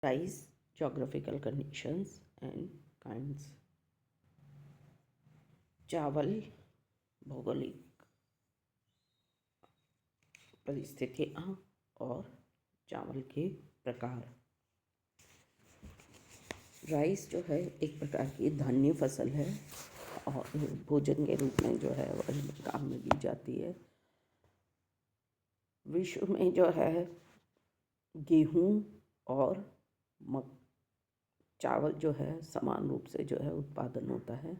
rice, geographical conditions and kinds. चावल, भौगोलिक परिस्थितियाँ और चावल के प्रकार। राइस जो है एक प्रकार की धान्य फसल है और भोजन के रूप में जो है वह काम में ली जाती है। विश्व में जो है गेहूँ और चावल जो है समान रूप से जो है उत्पादन होता है।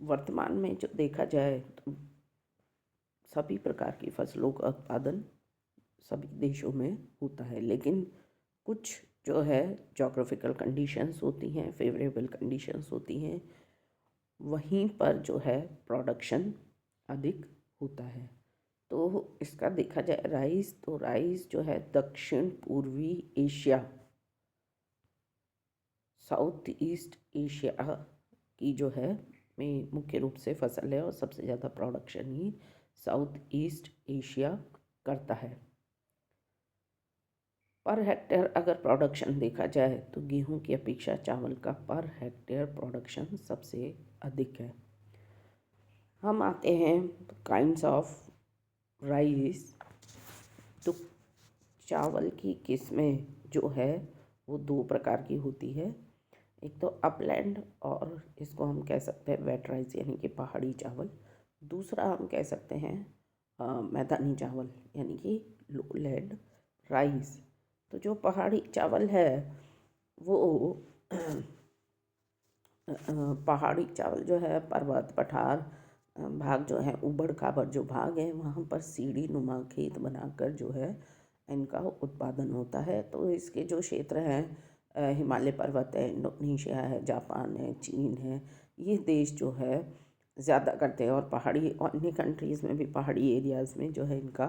वर्तमान में जो देखा जाए तो सभी प्रकार की फसलों का उत्पादन सभी देशों में होता है, लेकिन कुछ जो है जोग्राफिकल कंडीशंस होती हैं, फेवरेबल कंडीशंस होती हैं, वहीं पर जो है प्रोडक्शन अधिक होता है। तो इसका देखा जाए राइस, तो राइस जो है दक्षिण पूर्वी एशिया, साउथ ईस्ट एशिया की जो है में मुख्य रूप से फसल है और सबसे ज़्यादा प्रोडक्शन ही साउथ ईस्ट एशिया करता है। पर हेक्टेयर अगर प्रोडक्शन देखा जाए तो गेहूं की अपेक्षा चावल का पर हेक्टेयर प्रोडक्शन सबसे अधिक है। हम आते हैं काइंड्स ऑफ राइस। तो चावल की किस्में जो है वो दो प्रकार की होती है। एक तो अपलैंड और इसको हम कह सकते हैं वेट राइस यानी कि पहाड़ी चावल। दूसरा हम कह सकते हैं मैदानी चावल यानी कि लोलैंड राइस। तो जो पहाड़ी चावल है वो पहाड़ी चावल जो है पर्वत पठार भाग जो है ऊबड़ खाबड़ जो भाग है वहाँ पर सीढ़ी नुमा खेत बनाकर जो है इनका उत्पादन होता है। तो इसके जो क्षेत्र हैं हिमालय पर्वत है, इंडोनेशिया है, जापान है, चीन है, ये देश जो है ज़्यादा करते हैं। और पहाड़ी अन्य कंट्रीज़ में भी पहाड़ी एरियाज़ में जो है इनका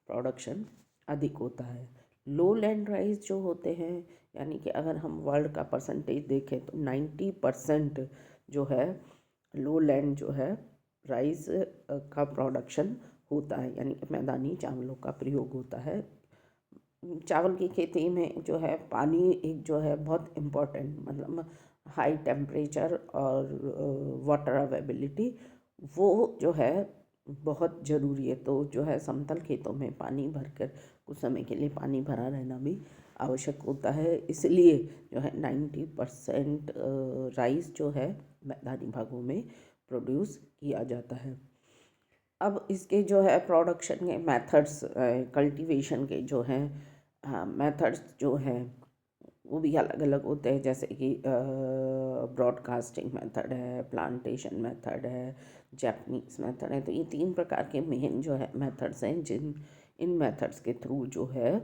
प्रोडक्शन अधिक होता है। लो लैंड राइस जो होते हैं यानी कि अगर हम वर्ल्ड का परसेंटेज देखें तो 90% जो है लो लैंड जो है राइस का प्रोडक्शन होता है, यानी कि मैदानी चावलों का प्रयोग होता है। चावल की खेती में जो है पानी एक जो है बहुत इम्पोर्टेंट, मतलब हाई टेम्परेचर और वाटर अवेलेबिलिटी वो जो है बहुत ज़रूरी है। तो जो है समतल खेतों में पानी भरकर कुछ समय के लिए पानी भरा रहना भी आवश्यक होता है। इसलिए जो है 90% राइस जो है मैदानी भागों में प्रोड्यूस किया जाता है। अब इसके जो है प्रोडक्शन के मेथड्स, कल्टीवेशन के जो हैं मेथड्स जो हैं वो भी अलग अलग होते हैं, जैसे कि ब्रॉडकास्टिंग मेथड है, प्लांटेशन मेथड है, जैपनीज मेथड है। तो ये 3 प्रकार के मेन जो है मेथड्स हैं इन मेथड्स के थ्रू जो है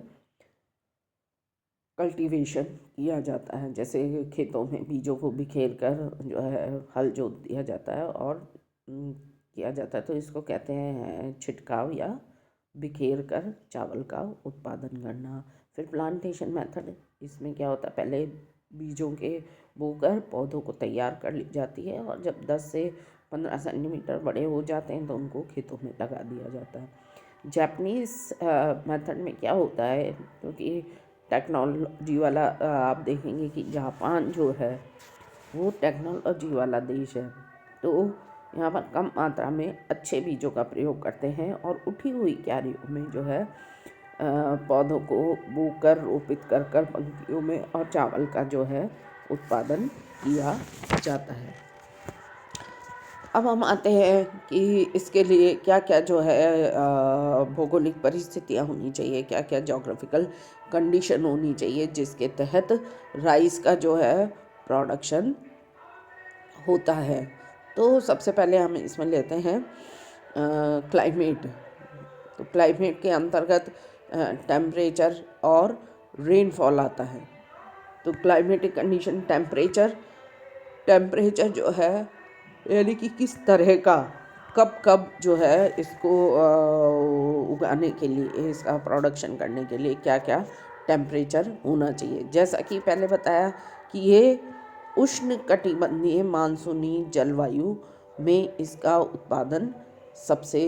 कल्टीवेशन किया जाता है। जैसे खेतों में बीजों को बिखेर कर जो है हल जोत दिया जाता है और किया जाता है, तो इसको कहते हैं छिटकाव या बिखेर कर चावल का उत्पादन करना। फिर प्लांटेशन मेथड, इसमें क्या होता है पहले बीजों के बोकर पौधों को तैयार कर ली जाती है और जब 10 से 15 सेंटीमीटर बड़े हो जाते हैं तो उनको खेतों में लगा दिया जाता है। जापानीज़ मेथड में क्या होता है, क्योंकि टेक्नोलॉजी वाला आप देखेंगे कि जापान जो है वो टेक्नोलॉजी वाला देश है, तो यहाँ पर कम मात्रा में अच्छे बीजों का प्रयोग करते हैं और उठी हुई क्यारियों में जो है पौधों को बोकर रोपित कर कर पंक्तियों में और चावल का जो है उत्पादन किया जाता है। अब हम आते हैं कि इसके लिए क्या क्या जो है भौगोलिक परिस्थितियाँ होनी चाहिए, क्या क्या जोग्राफिकल कंडीशन होनी चाहिए जिसके तहत राइस का जो है प्रोडक्शन होता है। तो सबसे पहले हम इसमें लेते हैं क्लाइमेट। तो क्लाइमेट के अंतर्गत टेम्परेचर और रेनफॉल आता है। तो क्लाइमेटिक कंडीशन, टेम्परेचर जो है यानी कि किस तरह का कब कब जो है इसको उगाने के लिए, इसका प्रोडक्शन करने के लिए क्या क्या टेम्परेचर होना चाहिए। जैसा कि पहले बताया कि ये उष्ण कटिबंधीय मानसूनी जलवायु में इसका उत्पादन सबसे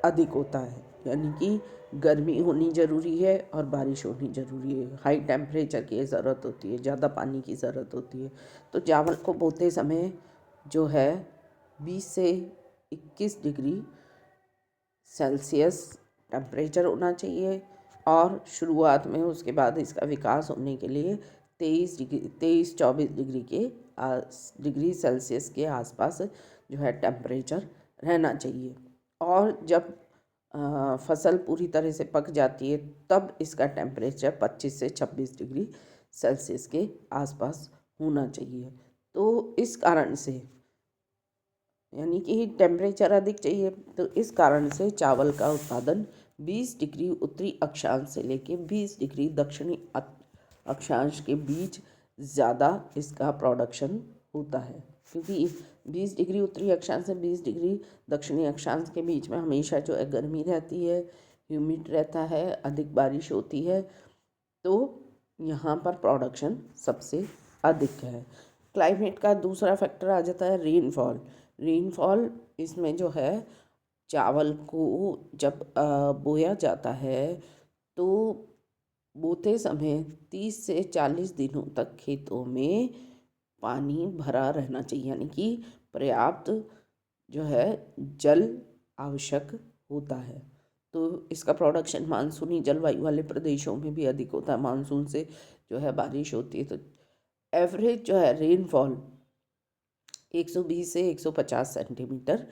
अधिक होता है, यानी कि गर्मी होनी ज़रूरी है और बारिश होनी ज़रूरी है। हाई टेम्परेचर की ज़रूरत होती है, ज़्यादा पानी की ज़रूरत होती है। तो चावल को बोते समय जो है 20 से 21 डिग्री सेल्सियस टेम्परेचर होना चाहिए, और शुरुआत में उसके बाद इसका विकास होने के लिए 23-24 डिग्री सेल्सियस के आसपास जो है टेम्परेचर रहना चाहिए। और जब फसल पूरी तरह से पक जाती है तब इसका टेम्परेचर 25 से 26 डिग्री सेल्सियस के आसपास होना चाहिए। तो इस कारण से, यानी कि टेम्परेचर अधिक चाहिए, तो इस कारण से चावल का उत्पादन 20 डिग्री उत्तरी अक्षांश से लेके 20 डिग्री दक्षिणी अक्षांश के बीच ज़्यादा इसका प्रोडक्शन होता है। क्योंकि 20 डिग्री उत्तरी अक्षांश से 20 डिग्री दक्षिणी अक्षांश के बीच में हमेशा जो है गर्मी रहती है, ह्यूमिड रहता है, अधिक बारिश होती है, तो यहाँ पर प्रोडक्शन सबसे अधिक है। क्लाइमेट का दूसरा फैक्टर आ जाता है रेनफॉल। इसमें जो है चावल को जब बोया जाता है तो बोते समय 30 से 40 दिनों तक खेतों में पानी भरा रहना चाहिए, यानी कि पर्याप्त जो है जल आवश्यक होता है। तो इसका प्रोडक्शन मानसूनी जलवायु वाले प्रदेशों में भी अधिक होता है। मानसून से जो है बारिश होती है, तो एवरेज जो है रेनफॉल 120 से 150 सेंटीमीटर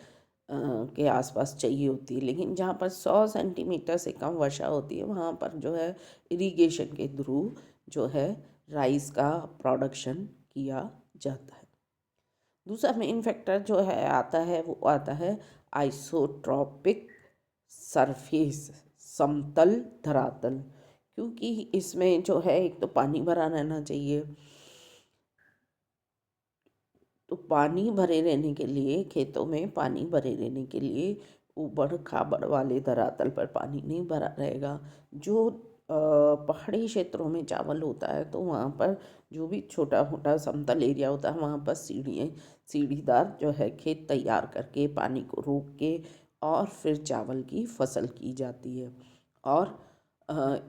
के आसपास चाहिए होती है। लेकिन जहाँ पर 100 सेंटीमीटर से कम वर्षा होती है वहाँ पर जो है इरिगेशन के थ्रू जो है राइस का प्रोडक्शन किया जाता है। दूसरा मेन फैक्टर जो है आता है वो आता है आइसोट्रॉपिक सरफेस, समतल धरातल। क्योंकि इसमें जो है एक तो पानी भरा रहना चाहिए, तो पानी भरे रहने के लिए, खेतों में पानी भरे रहने के लिए ऊबड़ खाबड़ वाले धरातल पर पानी नहीं भरा रहेगा। जो पहाड़ी क्षेत्रों में चावल होता है तो वहाँ पर जो भी छोटा मोटा समतल एरिया होता है वहाँ पर सीढ़ीदार जो है खेत तैयार करके पानी को रोक के और फिर चावल की फसल की जाती है। और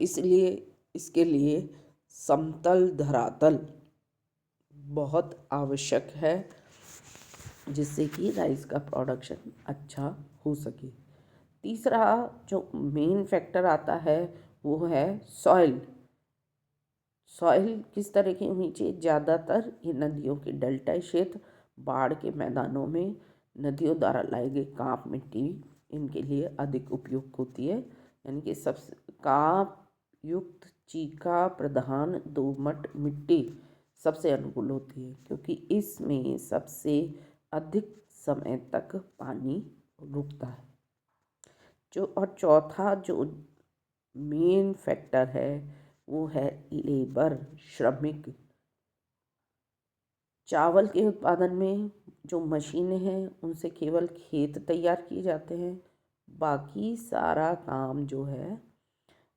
इसलिए इसके लिए समतल धरातल बहुत आवश्यक है, जिससे कि राइस का प्रोडक्शन अच्छा हो सके। तीसरा जो मेन फैक्टर आता है वो है सॉइल किस तरह की होनी चाहिए। ज़्यादातर ये नदियों के डेल्टा क्षेत्र, बाढ़ के मैदानों में नदियों द्वारा लाए गए कांप मिट्टी इनके लिए अधिक उपयुक्त होती है। यानी कि सबसे कांप युक्त चीका प्रधान दोमट मिट्टी सबसे अनुकूल होती है, क्योंकि इसमें सबसे अधिक समय तक पानी रुकता है। और चौथा जो मेन फैक्टर है वो है लेबर, श्रमिक। चावल के उत्पादन में जो मशीनें हैं उनसे केवल खेत तैयार किए जाते हैं, बाकी सारा काम जो है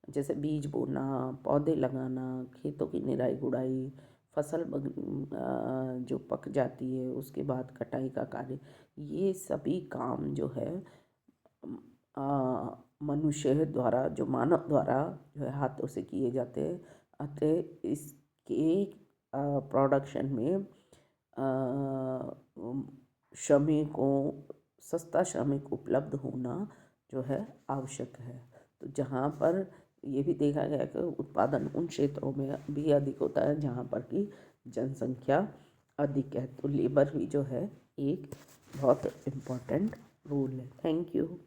जैसे बीज बोना, पौधे लगाना, खेतों की निराई गुड़ाई, फसल जो पक जाती है उसके बाद कटाई का कार्य, ये सभी काम जो है मनुष्य द्वारा, जो मानव द्वारा जो है हाथों से किए जाते हैं। अतः इसके प्रोडक्शन में श्रमिकों सस्ता श्रमिक उपलब्ध होना जो है आवश्यक है। तो जहाँ पर ये भी देखा गया कि उत्पादन उन क्षेत्रों में भी अधिक होता है जहाँ पर की जनसंख्या अधिक है, तो लेबर भी जो है एक बहुत इम्पोर्टेंट रोल है। Thank you.